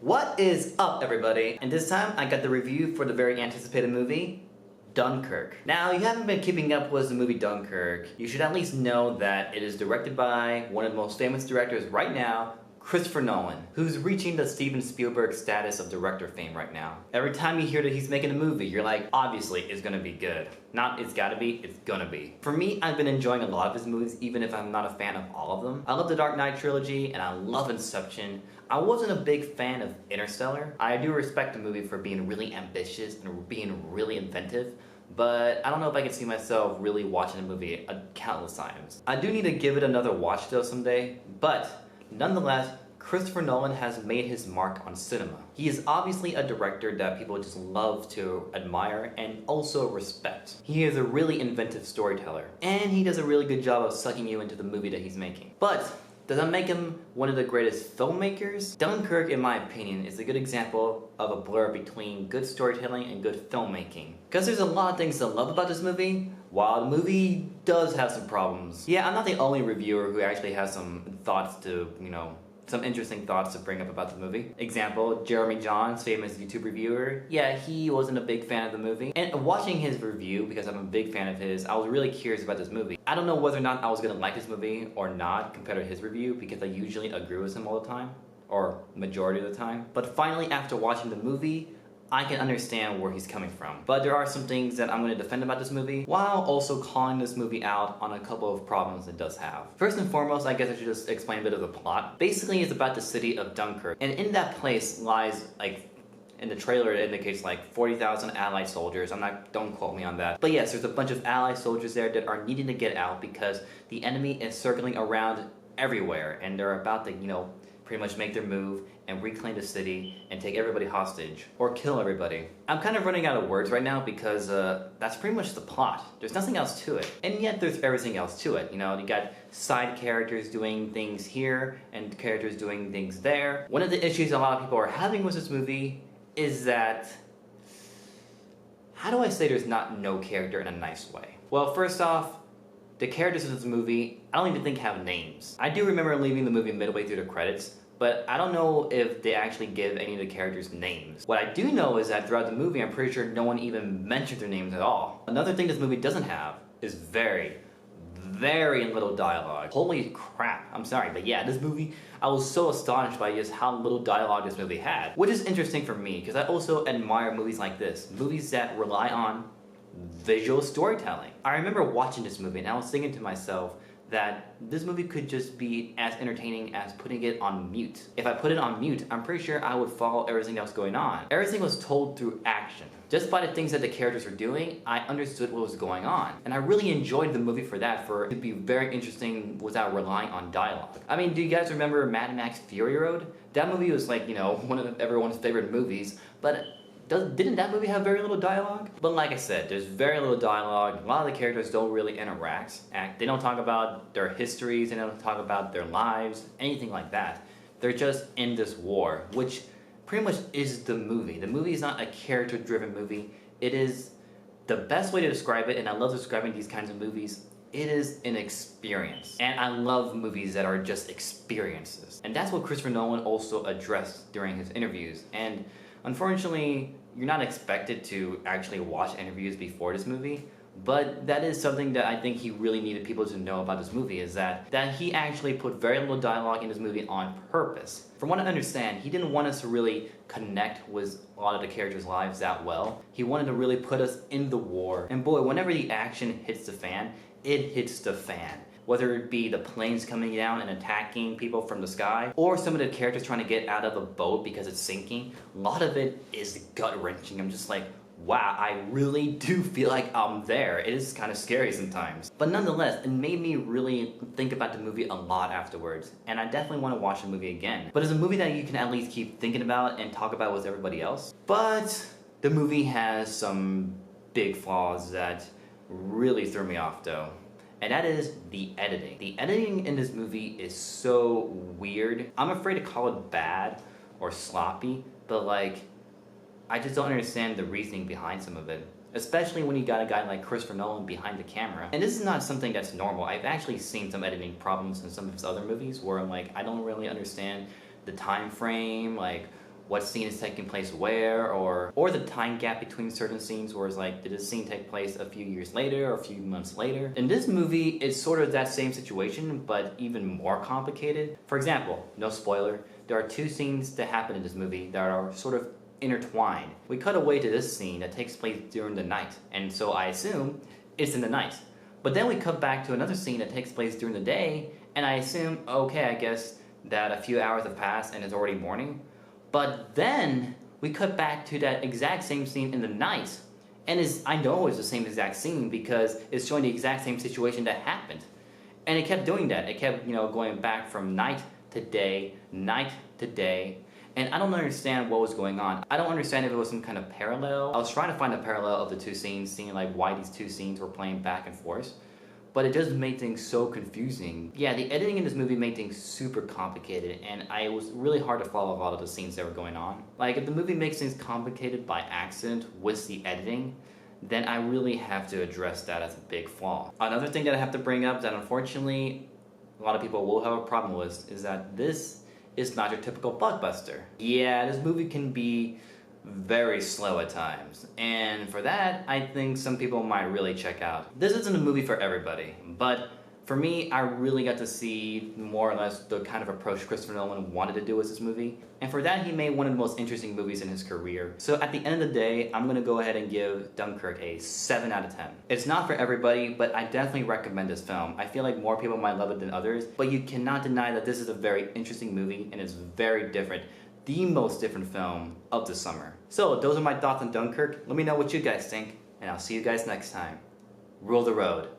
What is up, everybody? And this time I got the review for the very anticipated movie, Dunkirk. Now, you haven't been keeping up with the movie Dunkirk, you should at least know that it is directed by one of the most famous directors right now, Christopher Nolan, who's reaching the Steven Spielberg status of director fame right now. Every time you hear that he's making a movie, you're like, obviously it's gonna be good. Not it's gotta be, it's gonna be. For me, I've been enjoying a lot of his movies, even if I'm not a fan of all of them. I love the Dark Knight trilogy, and I love Inception. I wasn't a big fan of Interstellar. I do respect the movie for being really ambitious and being really inventive, but I don't know if I can see myself really watching the movie countless times. I do need to give it another watch though someday, but nonetheless, Christopher Nolan has made his mark on cinema. He is obviously a director that people just love to admire and also respect. He is a really inventive storyteller, and he does a really good job of sucking you into the movie that he's making. But does that make him one of the greatest filmmakers? Dunkirk, in my opinion, is a good example of a blur between good storytelling and good filmmaking. Because there's a lot of things to love about this movie, while the movie does have some problems. Yeah, I'm not the only reviewer who actually has some thoughts to, some interesting thoughts to bring up about the movie. Example, Jeremy Johns, famous YouTube reviewer. Yeah, he wasn't a big fan of the movie. And watching his review, because I'm a big fan of his, I was really curious about this movie. I don't know whether or not I was gonna like this movie or not compared to his review, because I usually agree with him all the time, or majority of the time. But finally, after watching the movie, I can understand where he's coming from. But there are some things that I'm going to defend about this movie, while also calling this movie out on a couple of problems it does have. First and foremost, I guess I should just explain a bit of the plot. Basically, it's about the city of Dunkirk, and in that place lies, in the trailer it indicates 40,000 Allied soldiers. Don't quote me on that. But yes, there's a bunch of Allied soldiers there that are needing to get out because the enemy is circling around everywhere, and they're about to, pretty much make their move and reclaim the city and take everybody hostage or kill everybody. I'm kind of running out of words right now because that's pretty much the plot. There's nothing else to it. And yet there's everything else to it. You got side characters doing things here and characters doing things there. One of the issues a lot of people are having with this movie is that, how do I say there's no character in a nice way? Well, first off, the characters of this movie, I don't even think have names. I do remember leaving the movie midway through the credits, but I don't know if they actually give any of the characters names. What I do know is that throughout the movie, I'm pretty sure no one even mentioned their names at all. Another thing this movie doesn't have is very little dialogue. Holy crap, I'm sorry, but yeah, this movie, I was so astonished by just how little dialogue this movie had. Which is interesting for me, because I also admire movies like this. Movies that rely on visual storytelling. I remember watching this movie and I was thinking to myself that this movie could just be as entertaining as putting it on mute. If I put it on mute, I'm pretty sure I would follow everything that was going on. Everything was told through action. Just by the things that the characters were doing, I understood what was going on. And I really enjoyed the movie for that, for it to be very interesting without relying on dialogue. I mean, do you guys remember Mad Max Fury Road? That movie was one of everyone's favorite movies, but didn't that movie have very little dialogue? But like I said, there's very little dialogue. A lot of the characters don't really interact. They don't talk about their histories, they don't talk about their lives, anything like that. They're just in this war, which pretty much is the movie. The movie is not a character-driven movie. It is, the best way to describe it, and I love describing these kinds of movies, it is an experience. And I love movies that are just experiences. And that's what Christopher Nolan also addressed during his interviews. And unfortunately, you're not expected to actually watch interviews before this movie, but that is something that I think he really needed people to know about this movie, is that he actually put very little dialogue in this movie on purpose. From what I understand, he didn't want us to really connect with a lot of the characters' lives that well. He wanted to really put us in the war. And boy, whenever the action hits the fan, it hits the fan. Whether it be the planes coming down and attacking people from the sky, or some of the characters trying to get out of a boat because it's sinking, a lot of it is gut-wrenching. I'm just like, wow, I really do feel like I'm there. It is kind of scary sometimes. But nonetheless, it made me really think about the movie a lot afterwards, and I definitely want to watch the movie again. But it's a movie that you can at least keep thinking about and talk about with everybody else. But the movie has some big flaws that really threw me off though. And that is the editing. The editing in this movie is so weird. I'm afraid to call it bad or sloppy, but I just don't understand the reasoning behind some of it. Especially when you got a guy like Christopher Nolan behind the camera. And this is not something that's normal. I've actually seen some editing problems in some of his other movies where I don't really understand the time frame, what scene is taking place where, or the time gap between certain scenes, where it's like, did this scene take place a few years later or a few months later? In this movie, it's sort of that same situation, but even more complicated. For example, no spoiler, there are two scenes that happen in this movie that are sort of intertwined. We cut away to this scene that takes place during the night, and so I assume it's in the night. But then we cut back to another scene that takes place during the day, and I assume, okay, I guess that a few hours have passed and it's already morning. But then we cut back to that exact same scene in the night, and I know it's the same exact scene because it's showing the exact same situation that happened. And it kept doing that. It kept, going back from night to day, and I don't understand what was going on. I don't understand if it was some kind of parallel. I was trying to find a parallel of the two scenes, seeing like why these two scenes were playing back and forth, but it just made things so confusing. Yeah, the editing in this movie made things super complicated, and it was really hard to follow a lot of the scenes that were going on. Like, if the movie makes things complicated by accident with the editing, then I really have to address that as a big flaw. Another thing that I have to bring up that unfortunately a lot of people will have a problem with is that this is not your typical blockbuster. Yeah, this movie can be very slow at times, and for that, I think some people might really check out. This isn't a movie for everybody, but for me, I really got to see more or less the kind of approach Christopher Nolan wanted to do with this movie, and for that, he made one of the most interesting movies in his career. So at the end of the day, I'm gonna go ahead and give Dunkirk a 7 out of 10. It's not for everybody, but I definitely recommend this film. I feel like more people might love it than others, but you cannot deny that this is a very interesting movie, and it's very different. The most different film of the summer. So those are my thoughts on Dunkirk. Let me know what you guys think, and I'll see you guys next time. Rule the road.